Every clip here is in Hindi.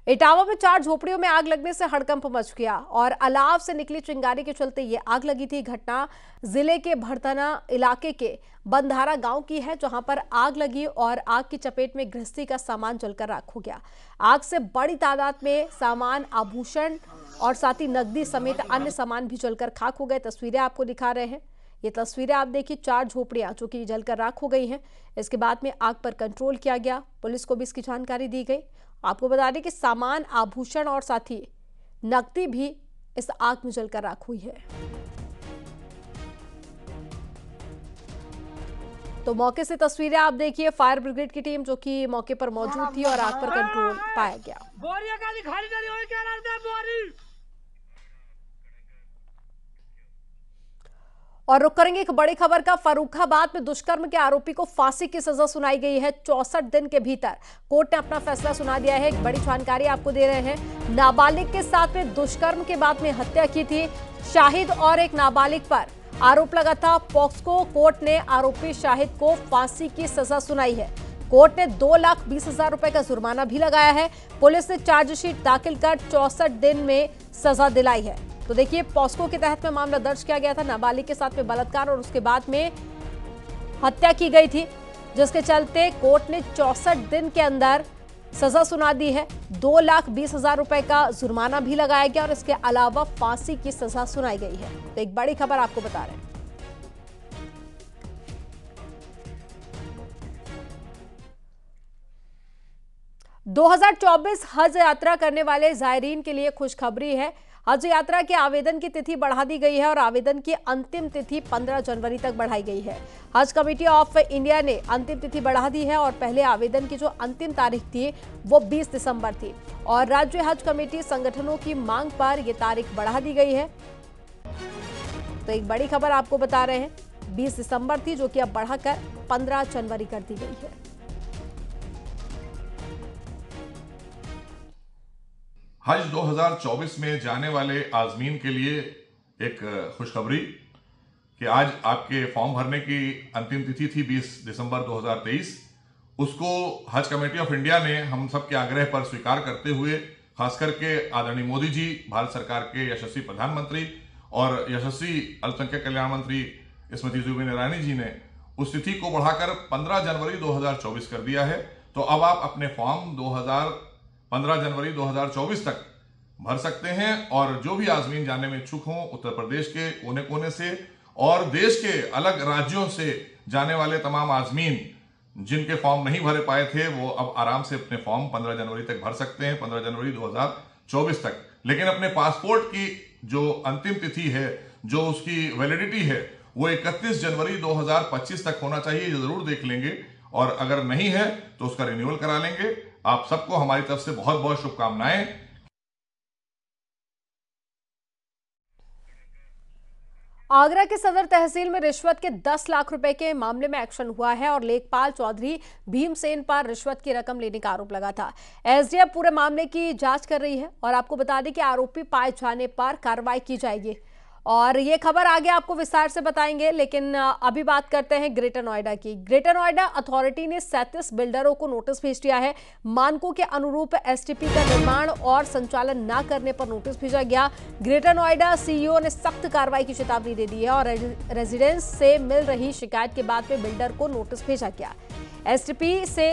इटावा में 4 झोपड़ियों में आग लगने से हड़कंप मच गया और अलाव से निकली चिंगारी के चलते ये आग लगी थी। घटना जिले के भड़थना इलाके के बंधारा गांव की है, जहां पर आग लगी और आग की चपेट में गृहस्थी का सामान जलकर राख हो गया। आग से बड़ी तादाद में सामान, आभूषण और साथ ही नकदी समेत अन्य सामान भी जलकर खाक हो गए। तस्वीरें आपको दिखा रहे हैं। ये तस्वीरें आप देखिए, 4 झोपड़ियां जो कि जलकर राख हो गई हैं। इसके बाद में आग पर कंट्रोल किया गया, पुलिस को भी इसकी जानकारी दी गई। आपको बता दें कि सामान, आभूषण और साथ ही नकदी भी इस आग में जलकर राख हुई है। तो मौके से तस्वीरें आप देखिए, फायर ब्रिगेड की टीम जो कि मौके पर मौजूद थी और आग पर कंट्रोल पाया गया। और रुक करेंगे एक बड़ी खबर का। फर्रुखाबाद में दुष्कर्म के आरोपी को फांसी की सजा सुनाई गई है। 64 दिन के भीतर कोर्ट ने अपना फैसला सुना दिया है। एक बड़ी जानकारी आपको दे रहे हैं। नाबालिग के साथ में दुष्कर्म के बाद में हत्या की थी। शाहिद और एक नाबालिग पर आरोप लगा था। पॉक्सको कोर्ट ने आरोपी शाहिद को फांसी की सजा सुनाई है। कोर्ट ने 2,20,000 रुपए का जुर्माना भी लगाया है। पुलिस ने चार्जशीट दाखिल कर 64 दिन में सजा दिलाई है। तो देखिए, पॉक्सो के तहत में मामला दर्ज किया गया था। नाबालिग के साथ में बलात्कार और उसके बाद में हत्या की गई थी, जिसके चलते कोर्ट ने 64 दिन के अंदर सजा सुना दी है। 2,20,000 रुपए का जुर्माना भी लगाया गया और इसके अलावा फांसी की सजा सुनाई गई है। तो एक बड़ी खबर आपको बता रहे हैं। – 2024 हज यात्रा करने वाले जायरीन के लिए खुशखबरी है। हज यात्रा के आवेदन की तिथि बढ़ा दी गई है और आवेदन की अंतिम तिथि 15 जनवरी तक बढ़ाई गई है। हज कमेटी ऑफ इंडिया ने अंतिम तिथि बढ़ा दी है और पहले आवेदन की जो अंतिम तारीख थी वो 20 दिसंबर थी और राज्य हज कमेटी संगठनों की मांग पर यह तारीख बढ़ा दी गई है। तो एक बड़ी खबर आपको बता रहे हैं, 20 दिसंबर थी जो कि अब बढ़ाकर 15 जनवरी कर दी गई है। हज 2024 में जाने वाले आज़मीन के लिए एक खुशखबरी कि आज आपके फॉर्म भरने की अंतिम तिथि थी 20 दिसंबर 2023। उसको हज कमेटी ऑफ इंडिया ने हम सब के आग्रह पर स्वीकार करते हुए, खास करके आदरणीय मोदी जी, भारत सरकार के यशस्वी प्रधानमंत्री और यशस्वी अल्पसंख्यक कल्याण मंत्री स्मृति जुबिन ईरानी जी ने उस तिथि को बढ़ाकर 15 जनवरी 2024 कर दिया है। तो अब आप अपने फॉर्म 15 जनवरी 2024 तक भर सकते हैं और जो भी आज़मीन जाने में इच्छुक हों, उत्तर प्रदेश के कोने कोने से और देश के अलग राज्यों से जाने वाले तमाम आज़मीन जिनके फॉर्म नहीं भरे पाए थे, वो अब आराम से अपने फॉर्म 15 जनवरी तक भर सकते हैं, 15 जनवरी 2024 तक। लेकिन अपने पासपोर्ट की जो अंतिम तिथि है, जो उसकी वैलिडिटी है, वो 31 जनवरी 2025 तक होना चाहिए। ये जरूर देख लेंगे और अगर नहीं है तो उसका रिन्यूअल करा लेंगे। आप सबको हमारी तरफ से बहुत बहुत शुभकामनाएं। आगरा के सदर तहसील में रिश्वत के 10 लाख रुपए के मामले में एक्शन हुआ है और लेखपाल चौधरी भीमसेन पर रिश्वत की रकम लेने का आरोप लगा था। एसडीएफ पूरे मामले की जांच कर रही है और आपको बता दें कि आरोपी पाए जाने पर कार्रवाई की जाएगी और ये खबर आगे आपको विस्तार से बताएंगे। लेकिन अभी बात करते हैं ग्रेटर नोएडा की। ग्रेटर नोएडा अथॉरिटी ने 37 बिल्डरों को नोटिस भेज दिया है। मानकों के अनुरूप एसटीपी का निर्माण और संचालन न करने पर नोटिस भेजा गया। ग्रेटर नोएडा सीईओ ने सख्त कार्रवाई की चेतावनी दे दी है और रेजिडेंस से मिल रही शिकायत के बाद में बिल्डर को नोटिस भेजा गया। एसटीपी से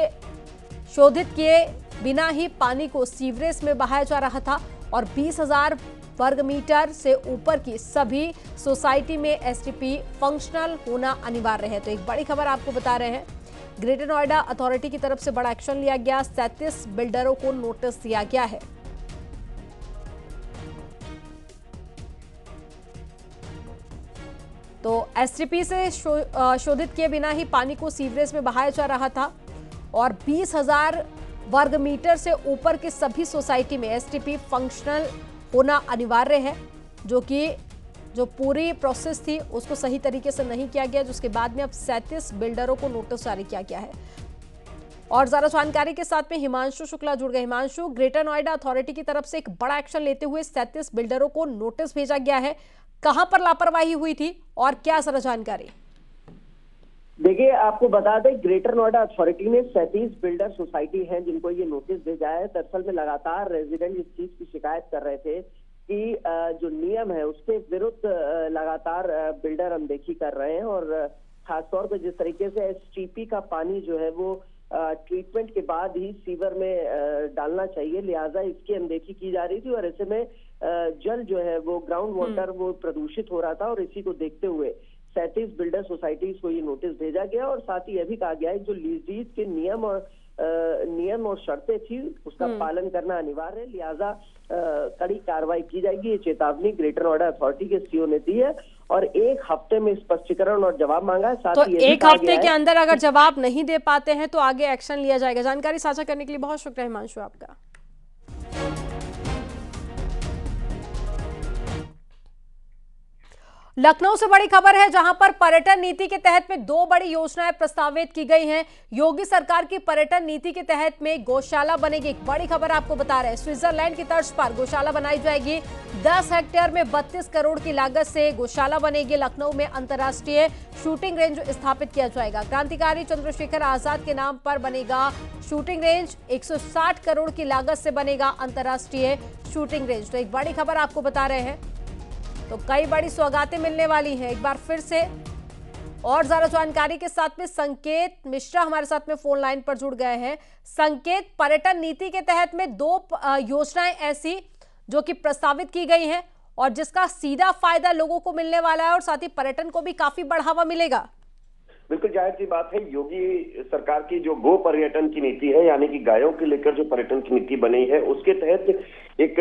शोधित किए बिना ही पानी को सीवरेज में बहाया जा रहा था और 20,000 वर्ग मीटर से ऊपर की सभी सोसाइटी में एसटीपी फंक्शनल होना अनिवार्य है। तो एक बड़ी खबर आपको बता रहे हैं, ग्रेटर नोएडा अथॉरिटी की तरफ से बड़ा एक्शन लिया गया। 37 बिल्डरों को नोटिस दिया गया है। तो एसटीपी से शोधित किए बिना ही पानी को सीवरेज में बहाया जा रहा था और 20,000 वर्ग मीटर से ऊपर की सभी सोसाइटी में एसटीपी फंक्शनल होना अनिवार्य है, जो पूरी प्रोसेस थी उसको सही तरीके से नहीं किया गया, जिसके बाद में अब 37 बिल्डरों को नोटिस जारी किया गया है। और ज्यादा जानकारी के साथ में हिमांशु शुक्ला जुड़ गए। हिमांशु, ग्रेटर नोएडा अथॉरिटी की तरफ से एक बड़ा एक्शन लेते हुए 37 बिल्डरों को नोटिस भेजा गया है, कहां पर लापरवाही हुई थी और क्या सारा जानकारी? देखिए, आपको बता दें, ग्रेटर नोएडा अथॉरिटी ने 37 बिल्डर सोसाइटी हैं जिनको ये नोटिस भेजा है। दरअसल में लगातार रेजिडेंट इस चीज की शिकायत कर रहे थे कि जो नियम है उसके विरुद्ध लगातार बिल्डर अनदेखी कर रहे हैं, और खासतौर पर जिस तरीके से एसटीपी का पानी जो है वो ट्रीटमेंट के बाद ही सीवर में डालना चाहिए, लिहाजा इसकी अनदेखी की जा रही थी। और ऐसे में जल जो है वो ग्राउंड वाटर वो प्रदूषित हो रहा था, और इसी को देखते हुए 37 बिल्डर सोसाइटीज को ये नोटिस भेजा गया। और साथ ही यह भी कहा गया है जो लीज के नियम और शर्तें थी उसका पालन करना अनिवार्य है, लिहाजा कड़ी कार्रवाई की जाएगी। ये चेतावनी ग्रेटर नोएडा अथॉरिटी के सीओ ने दी है और 1 हफ्ते में स्पष्टीकरण और जवाब मांगा है। साथ तो ही 1 हफ्ते के अंदर अगर जवाब नहीं दे पाते हैं तो आगे एक्शन लिया जाएगा। जानकारी साझा करने के लिए बहुत शुक्रिया हिमांशु आपका। लखनऊ से बड़ी खबर है, जहां पर पर्यटन नीति के तहत में 2 बड़ी योजनाएं प्रस्तावित की गई हैं। योगी सरकार की पर्यटन नीति के तहत में गौशाला बनेगी। एक बड़ी खबर आपको बता रहे हैं, स्विट्जरलैंड की तर्ज पर गौशाला बनाई जाएगी। 10 हेक्टेयर में 32 करोड़ की लागत से गौशाला बनेगी। लखनऊ में अंतर्राष्ट्रीय शूटिंग रेंज स्थापित किया जाएगा। क्रांतिकारी चंद्रशेखर आजाद के नाम पर बनेगा शूटिंग रेंज। 160 करोड़ की लागत से बनेगा अंतर्राष्ट्रीय शूटिंग रेंज। तो एक बड़ी खबर आपको बता रहे हैं, तो कई बड़ी सौगातें मिलने वाली हैं। एक बार फिर से और ज्यादा जानकारी के साथ में संकेत मिश्रा हमारे साथ में फोन लाइन पर जुड़ गए हैं। संकेत, पर्यटन नीति के तहत में 2 योजनाएं ऐसी जो कि प्रस्तावित की गई हैं और जिसका सीधा फायदा लोगों को मिलने वाला है और साथ ही पर्यटन को भी काफी बढ़ावा मिलेगा। बिल्कुल जाहिर सी बात है, योगी सरकार की जो गो पर्यटन की नीति है, यानी कि गायों को लेकर जो पर्यटन की नीति बनी है, उसके तहत एक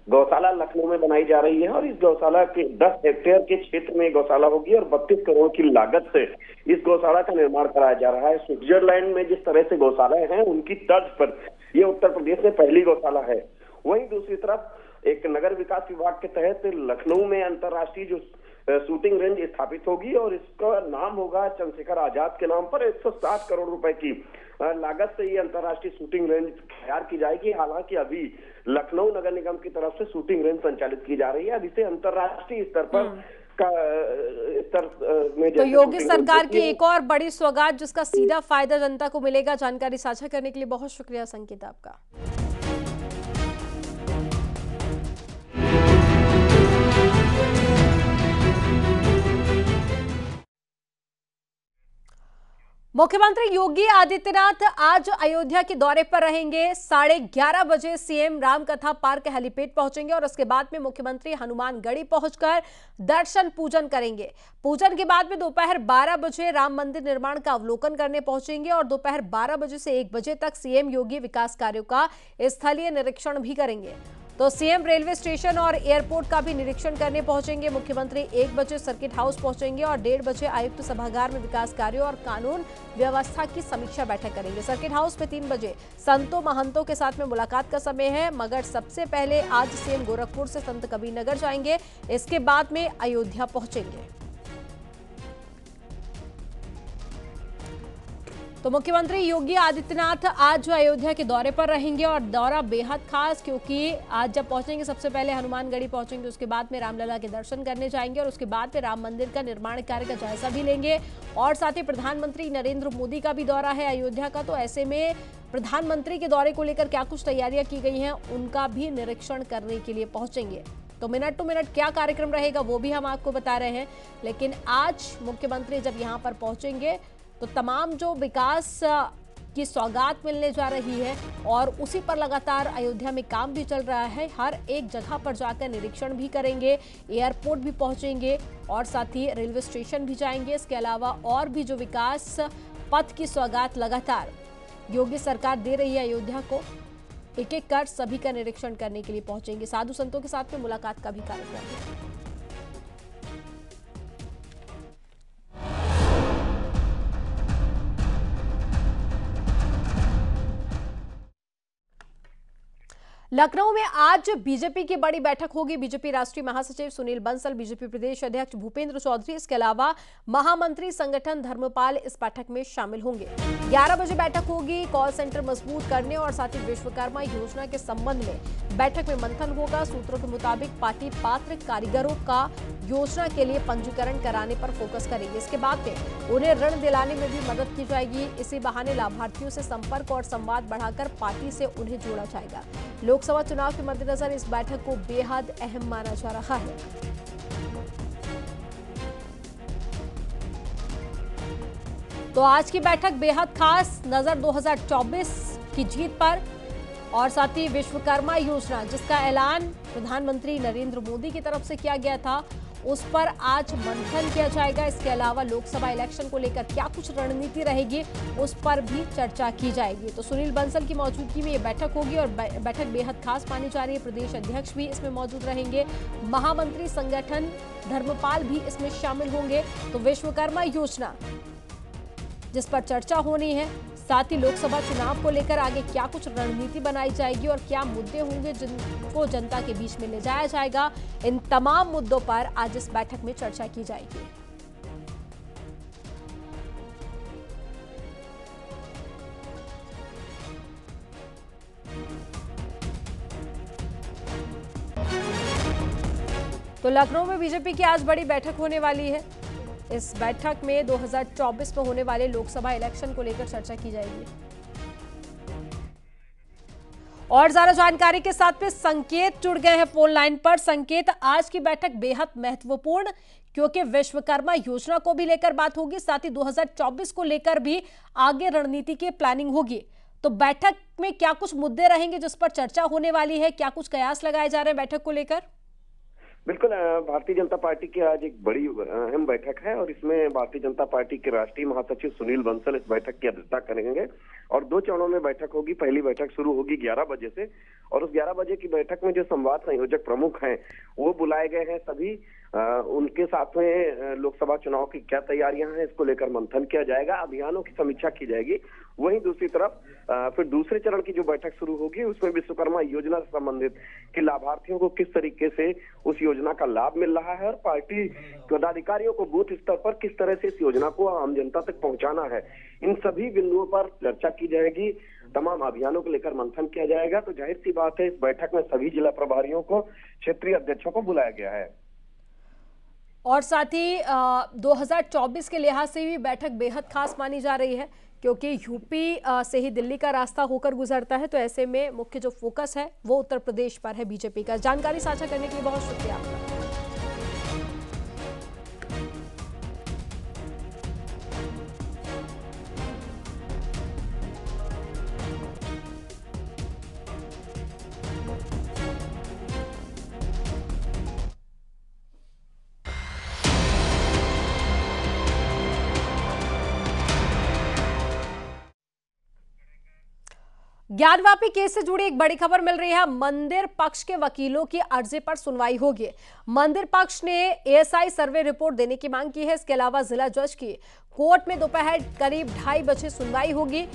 गौशाला लखनऊ में बनाई जा रही है। और इस गौशाला के 10 हेक्टेयर के क्षेत्र में गौशाला होगी और 32 करोड़ की लागत से इस गौशाला का निर्माण कराया जा रहा है। स्विट्जरलैंड में जिस तरह से गौशालाएं हैं उनकी तर्ज पर ये उत्तर प्रदेश में पहली गौशाला है। वहीं दूसरी तरफ एक नगर विकास विभाग के तहत लखनऊ में अंतर्राष्ट्रीय जो शूटिंग रेंज स्थापित होगी और इसका नाम होगा चंद्रशेखर आजाद के नाम पर। 160 करोड़ रुपए की लागत से ये अंतर्राष्ट्रीय शूटिंग रेंज तैयार की जाएगी। हालांकि अभी लखनऊ नगर निगम की तरफ से शूटिंग रेंज संचालित की जा रही है। अब इसे अंतर्राष्ट्रीय स्तर पर स्तर में तो योगी सरकार की एक और बड़ी सौगात जिसका सीधा फायदा जनता को मिलेगा। जानकारी साझा करने के लिए बहुत शुक्रिया संकेत आपका। मुख्यमंत्री योगी आदित्यनाथ आज अयोध्या के दौरे पर रहेंगे। 11:30 बजे सीएम रामकथा पार्क हेलीपैड पहुंचेंगे और उसके बाद में मुख्यमंत्री हनुमानगढ़ी पहुंचकर दर्शन पूजन करेंगे। पूजन के बाद में दोपहर 12 बजे राम मंदिर निर्माण का अवलोकन करने पहुंचेंगे और दोपहर 12 बजे से 1 बजे तक सीएम योगी विकास कार्यों का स्थलीय निरीक्षण भी करेंगे। तो सीएम रेलवे स्टेशन और एयरपोर्ट का भी निरीक्षण करने पहुंचेंगे। मुख्यमंत्री 1 बजे सर्किट हाउस पहुंचेंगे और 1:30 बजे आयुक्त सभागार में विकास कार्यों और कानून व्यवस्था की समीक्षा बैठक करेंगे। सर्किट हाउस में 3 बजे संतों महंतों के साथ में मुलाकात का समय है, मगर सबसे पहले आज सीएम गोरखपुर से संत कबीरनगर जाएंगे, इसके बाद में अयोध्या पहुंचेंगे। तो मुख्यमंत्री योगी आदित्यनाथ आज जो अयोध्या के दौरे पर रहेंगे और दौरा बेहद खास, क्योंकि आज जब पहुंचेंगे सबसे पहले हनुमानगढ़ी पहुंचेंगे, उसके बाद में रामलला के दर्शन करने जाएंगे और उसके बाद में राम मंदिर का निर्माण कार्य का जायजा भी लेंगे। और साथ ही प्रधानमंत्री नरेंद्र मोदी का भी दौरा है अयोध्या का, तो ऐसे में प्रधानमंत्री के दौरे को लेकर क्या कुछ तैयारियां की गई हैं उनका भी निरीक्षण करने के लिए पहुंचेंगे। तो मिनट टू मिनट क्या कार्यक्रम रहेगा वो भी हम आपको बता रहे हैं। लेकिन आज मुख्यमंत्री जब यहाँ पर पहुंचेंगे तो तमाम जो विकास की सौगात मिलने जा रही है और उसी पर लगातार अयोध्या में काम भी चल रहा है। हर एक जगह पर जाकर निरीक्षण भी करेंगे, एयरपोर्ट भी पहुंचेंगे और साथ ही रेलवे स्टेशन भी जाएंगे। इसके अलावा और भी जो विकास पथ की सौगात लगातार योगी सरकार दे रही है अयोध्या को, एक एक कर सभी का निरीक्षण करने के लिए पहुंचेंगे। साधु संतों के साथ में मुलाकात का भी कार्यक्रम है। लखनऊ में आज बीजेपी की बड़ी बैठक होगी। बीजेपी राष्ट्रीय महासचिव सुनील बंसल, बीजेपी प्रदेश अध्यक्ष भूपेंद्र चौधरी, इसके अलावा महामंत्री संगठन धर्मपाल इस बैठक में शामिल होंगे। 11 बजे बैठक होगी। कॉल सेंटर मजबूत करने और साथ ही विश्वकर्मा योजना के संबंध में बैठक में मंथन होगा। सूत्रों के मुताबिक पार्टी पात्र कारीगरों का योजना के लिए पंजीकरण कराने पर फोकस करेगी। इसके बाद में उन्हें ऋण दिलाने में भी मदद की जाएगी। इसी बहाने लाभार्थियों से संपर्क और संवाद बढ़ाकर पार्टी से उन्हें जोड़ा जाएगा। लोकसभा चुनाव के मद्देनजर इस बैठक को बेहद अहम माना जा रहा है। तो आज की बैठक बेहद खास, नजर 2024 की जीत पर और साथ ही विश्वकर्मा योजना जिसका ऐलान प्रधानमंत्री नरेंद्र मोदी की तरफ से किया गया था, उस पर आज मंथन किया जाएगा। इसके अलावा लोकसभा इलेक्शन को लेकर क्या कुछ रणनीति रहेगी, उस पर भी चर्चा की जाएगी। तो सुनील बंसल की मौजूदगी में ये बैठक होगी और बैठक बेहद खास मानी जा रही है। प्रदेश अध्यक्ष भी इसमें मौजूद रहेंगे, महामंत्री संगठन धर्मपाल भी इसमें शामिल होंगे। तो विश्वकर्मा योजना जिस पर चर्चा होनी है, साथ ही लोकसभा चुनाव को लेकर आगे क्या कुछ रणनीति बनाई जाएगी और क्या मुद्दे होंगे जिनको जनता के बीच में ले जाया जाएगा, इन तमाम मुद्दों पर आज इस बैठक में चर्चा की जाएगी। तो लखनऊ में बीजेपी की आज बड़ी बैठक होने वाली है। इस बैठक में 2024 में होने वाले लोकसभा इलेक्शन को लेकर चर्चा की जाएगी। और ज्यादा जानकारी के साथ में संकेत जुड़ गए हैं फोन लाइन पर। संकेत, आज की बैठक बेहद महत्वपूर्ण क्योंकि विश्वकर्मा योजना को भी लेकर बात होगी, साथ ही 2024 को लेकर भी आगे रणनीति की प्लानिंग होगी। तो बैठक में क्या कुछ मुद्दे रहेंगे जिस पर चर्चा होने वाली है, क्या कुछ कयास लगाए जा रहे हैं बैठक को लेकर? बिल्कुल, भारतीय जनता पार्टी की आज एक बड़ी अहम बैठक है और इसमें भारतीय जनता पार्टी के राष्ट्रीय महासचिव सुनील बंसल इस बैठक की अध्यक्षता करेंगे और 2 चरणों में बैठक होगी। पहली बैठक शुरू होगी 11 बजे से और उस 11 बजे की बैठक में जो संवाद संयोजक प्रमुख हैं वो बुलाए गए हैं सभी। उनके साथ में लोकसभा चुनाव की क्या तैयारियां हैं इसको लेकर मंथन किया जाएगा, अभियानों की समीक्षा की जाएगी। वहीं दूसरी तरफ फिर दूसरे चरण की जो बैठक शुरू होगी उसमें विश्वकर्मा योजना से संबंधित कि लाभार्थियों को किस तरीके से उस योजना का लाभ मिल रहा है और पार्टी पदाधिकारियों को बूथ स्तर पर किस तरह से इस योजना को आम जनता तक पहुंचाना है, इन सभी बिंदुओं पर चर्चा की जाएगी। तमाम अभियानों को लेकर मंथन किया जाएगा। तो जाहिर सी बात है इस बैठक में सभी जिला प्रभारियों को, क्षेत्रीय अध्यक्षों को बुलाया गया है और साथ ही 2024 के लिहाज से भी बैठक बेहद खास मानी जा रही है क्योंकि यूपी से ही दिल्ली का रास्ता होकर गुजरता है। तो ऐसे में मुख्य जो फोकस है वो उत्तर प्रदेश पर है बीजेपी का। जानकारी साझा करने के लिए बहुत शुक्रिया आपका। ज्ञानवापी केस से जुड़ी एक बड़ी खबर मिल रही है। मंदिर पक्ष के वकीलों की अर्जी पर सुनवाई होगी। मंदिर पक्ष ने एएसआई सर्वे रिपोर्ट देने की मांग की है। इसके अलावा जिला जज की कोर्ट में दोपहर करीब 2:30 बजे सुनवाई होगी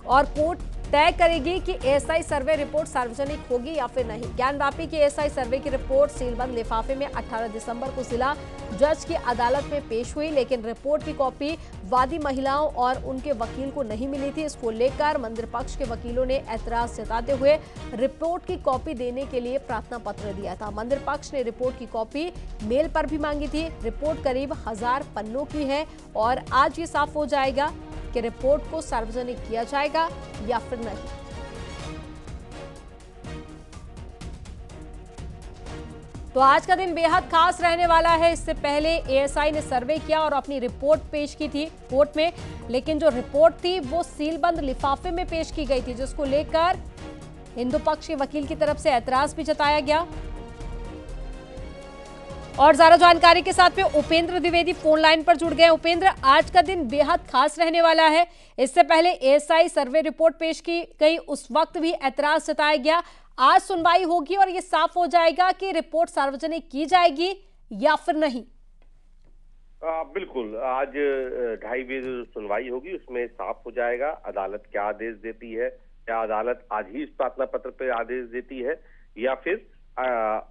और कोर्ट तय करेगी कि एएसआई सर्वे रिपोर्ट सार्वजनिक होगी या फिर नहीं। ज्ञानवापी की एएसआई सर्वे की रिपोर्ट सीलबंद लिफाफे में 18 दिसंबर को जिला जज की अदालत में पेश हुई, लेकिन रिपोर्ट की कॉपी वादी महिलाओं और उनके वकील को नहीं मिली थी। इसको लेकर मंदिर पक्ष के वकीलों ने ऐतराज जताते हुए रिपोर्ट की कॉपी देने के लिए प्रार्थना पत्र दिया था। मंदिर पक्ष ने रिपोर्ट की कॉपी मेल पर भी मांगी थी। रिपोर्ट करीब 1000 पन्नों की है और आज ये साफ हो जाएगा कि रिपोर्ट को सार्वजनिक किया जाएगा या फिर नहीं। तो आज का दिन बेहद खास रहने वाला है। इससे पहले एएसआई ने सर्वे किया और अपनी रिपोर्ट पेश की थी कोर्ट में, लेकिन जो रिपोर्ट थी वो सीलबंद लिफाफे में पेश की गई थी, जिसको लेकर हिंदू पक्ष के वकील की तरफ से ऐतराज भी जताया गया। और ज्यादा जानकारी के साथ में उपेंद्र द्विवेदी फोन लाइन पर जुड़ गए। उपेंद्र, आज का दिन बेहद खास रहने वाला है। इससे पहले एएसआई सर्वे रिपोर्ट पेश की गई, उस वक्त भी ऐतराज जताया गया। आज सुनवाई होगी और ये साफ हो जाएगा कि रिपोर्ट सार्वजनिक की जाएगी या फिर नहीं। बिल्कुल, आज 2:30 बजे सुनवाई होगी, उसमें साफ हो जाएगा अदालत क्या आदेश देती है, क्या अदालत आज ही इस प्रार्थना पत्र पर आदेश देती है या फिर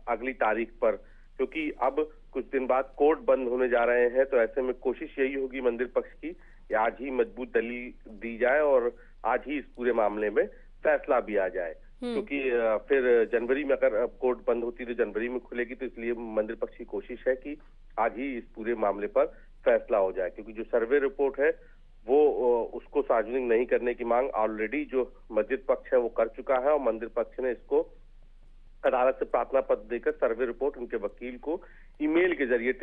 अगली तारीख पर, क्योंकि अब कुछ दिन बाद कोर्ट बंद होने जा रहे हैं। तो ऐसे में कोशिश यही होगी मंदिर पक्ष की कि आज ही मजबूत दलील दी जाए और आज ही इस पूरे मामले में फैसला भी आ जाए, क्योंकि फिर जनवरी में अगर कोर्ट बंद होती तो जनवरी में खुलेगी। तो इसलिए मंदिर पक्ष की कोशिश है कि आज ही इस पूरे मामले पर फैसला हो जाए, क्योंकि जो सर्वे रिपोर्ट है वो उसको सार्वजनिक नहीं करने की मांग ऑलरेडी जो मस्जिद पक्ष है वो कर चुका है और मंदिर पक्ष ने इसको अदालत से प्रार्थना पत्र देकर सर्वे रिपोर्ट उनके वकील को ईमेल के जरिए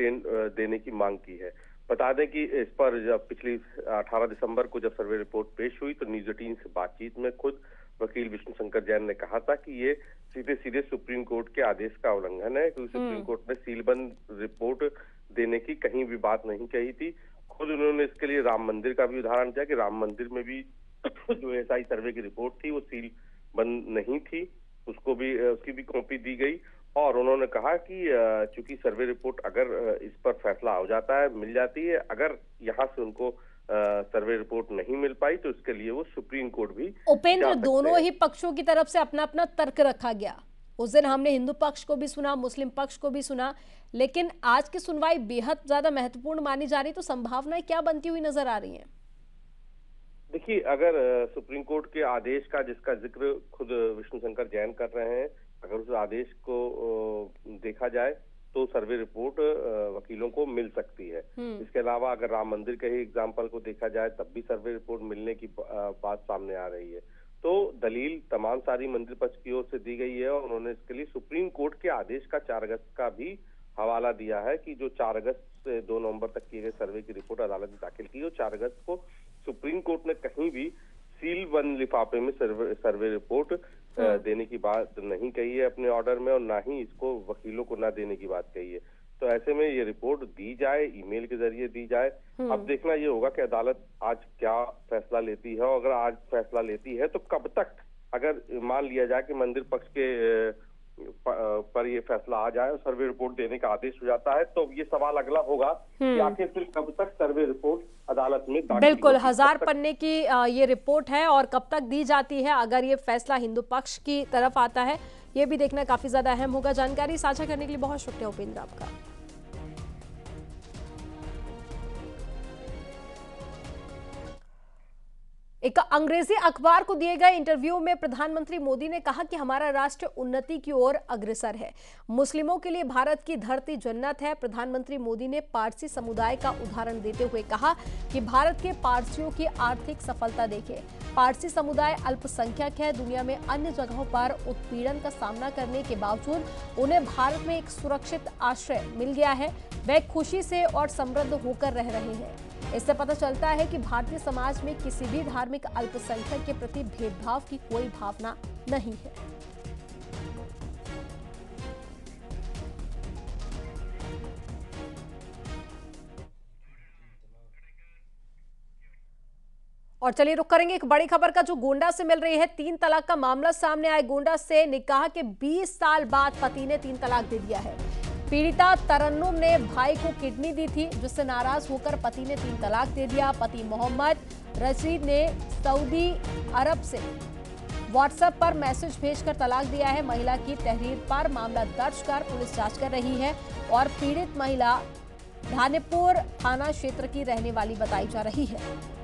देने की मांग की है। बता दें कि इस पर जब पिछली 18 दिसंबर को जब सर्वे रिपोर्ट पेश हुई तो न्यूज 18 से बातचीत में खुद वकील विष्णु शंकर जैन ने कहा था कि ये सीधे सीधे सुप्रीम कोर्ट के आदेश का उल्लंघन है, क्योंकि सुप्रीम कोर्ट ने सीलबंद रिपोर्ट देने की कहीं भी बात नहीं कही थी। खुद उन्होंने इसके लिए राम मंदिर का भी उदाहरण दिया कि राम मंदिर में भी जो एसआई सर्वे की रिपोर्ट थी वो सील बंद नहीं थी, उसकी भी कॉपी दी गई। और उन्होंने कहा कि चूंकि सर्वे रिपोर्ट अगर इस पर फैसला हो जाता है, मिल जाती है, अगर यहाँ से उनको सर्वे रिपोर्ट नहीं मिल पाई तो इसके लिए वो सुप्रीम कोर्ट भी उपेंद्र, दोनों ही पक्षों की तरफ से अपना अपना तर्क रखा गया। उस दिन हमने हिंदू पक्ष को भी सुना, मुस्लिम पक्ष को भी सुना, लेकिन आज की सुनवाई बेहद ज्यादा महत्वपूर्ण मानी जा रही, तो संभावनाएं क्या बनती हुई नजर आ रही हैं? देखिए, अगर सुप्रीम कोर्ट के आदेश का जिसका जिक्र खुद विष्णु शंकर जैन कर रहे हैं, अगर उस आदेश को देखा जाए तो सर्वे रिपोर्ट वकीलों को मिल सकती है। इसके अलावा अगर राम मंदिर के ही एग्जाम्पल को देखा जाए तब भी सर्वे रिपोर्ट मिलने की बात सामने आ रही है। तो दलील तमाम सारी मंदिर पक्ष की ओर से दी गई है और उन्होंने इसके लिए सुप्रीम कोर्ट के आदेश का 4 अगस्त का भी हवाला दिया है कि जो 4 अगस्त से 2 नवंबर तक किए गए सर्वे की रिपोर्ट अदालत ने दाखिल की और 4 अगस्त को सुप्रीम कोर्ट ने कहीं भी सील बंद लिफाफे में सर्वे रिपोर्ट देने की बात नहीं कही है अपने ऑर्डर में, और ना ही इसको वकीलों को ना देने की बात कही है। तो ऐसे में ये रिपोर्ट दी जाए, ईमेल के जरिए दी जाए। अब देखना ये होगा कि अदालत आज क्या फैसला लेती है, और अगर आज फैसला लेती है तो कब तक, अगर मान लिया जाए कि मंदिर पक्ष के पर ये फैसला आ जाए और सर्वे रिपोर्ट देने का आदेश हो जाता है, तो ये सवाल अगला होगा कि आखिर फिर कब तक सर्वे रिपोर्ट अदालत में दाखिल बिल्कुल 1000 पन्ने की ये रिपोर्ट है और कब तक दी जाती है। अगर ये फैसला हिंदू पक्ष की तरफ आता है, ये भी देखना काफी ज्यादा अहम होगा। जानकारी साझा करने के लिए बहुत शुक्रिया उपेंद्र आपका। एक अंग्रेजी अखबार को दिए गए इंटरव्यू में प्रधानमंत्री मोदी ने कहा कि हमारा राष्ट्र उन्नति की ओर अग्रसर है। मुस्लिमों के लिए भारत की धरती जन्नत है। प्रधानमंत्री मोदी ने पारसी समुदाय का उदाहरण देते हुए कहा कि भारत के पारसियों की आर्थिक सफलता देखें। पारसी समुदाय अल्पसंख्यक है। दुनिया में अन्य जगहों पर उत्पीड़न का सामना करने के बावजूद उन्हें भारत में एक सुरक्षित आश्रय मिल गया है। वे खुशी से और समृद्ध होकर रह रहे हैं। इससे पता चलता है कि भारतीय समाज में किसी भी धार्मिक अल्पसंख्यक के प्रति भेदभाव की कोई भावना नहीं है। और चलिए रुक करेंगे एक बड़ी खबर का जो गोंडा से मिल रही है। 3 तलाक का मामला सामने आया गोंडा से। निकाह के 20 साल बाद पति ने 3 तलाक दे दिया है। पीड़िता तरन्नुम ने भाई को किडनी दी थी, जिससे नाराज होकर पति ने 3 तलाक दे दिया। पति मोहम्मद रशीद ने सऊदी अरब से व्हाट्सएप पर मैसेज भेजकर तलाक दिया है। महिला की तहरीर पर मामला दर्ज कर पुलिस जांच कर रही है और पीड़ित महिला धानेपुर थाना क्षेत्र की रहने वाली बताई जा रही है।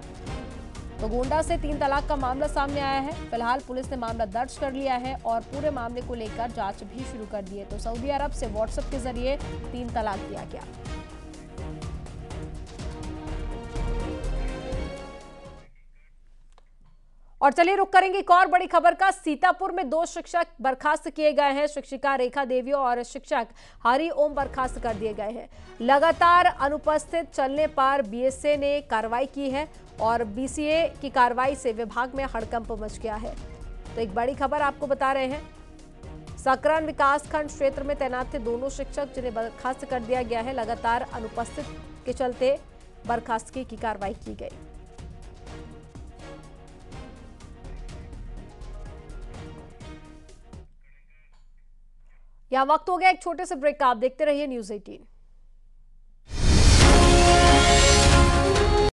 तो गोंडा से 3 तलाक का मामला सामने आया है। फिलहाल पुलिस ने मामला दर्ज कर लिया है और पूरे मामले को लेकर जांच भी शुरू कर दी है। तो सऊदी अरब से व्हाट्सएप के जरिए 3 तलाक दिया गया। और चलिए रुक करेंगे एक और बड़ी खबर का। सीतापुर में 2 शिक्षक बर्खास्त किए गए हैं। शिक्षिका रेखा देवी और शिक्षक हरि ओम बर्खास्त कर दिए गए हैं। लगातार अनुपस्थित चलने पर बीएसए ने कार्रवाई की है और बीसीए की कार्रवाई से विभाग में हड़कंप मच गया है। तो एक बड़ी खबर आपको बता रहे हैं। सकरन विकासखंड क्षेत्र में तैनात थे दोनों शिक्षक, जिन्हें बर्खास्त कर दिया गया है। लगातार अनुपस्थित के चलते बर्खास्तगी की कार्रवाई की गई। यह वक्त हो गया एक छोटे से ब्रेक का। आप देखते रहिए न्यूज़ 18।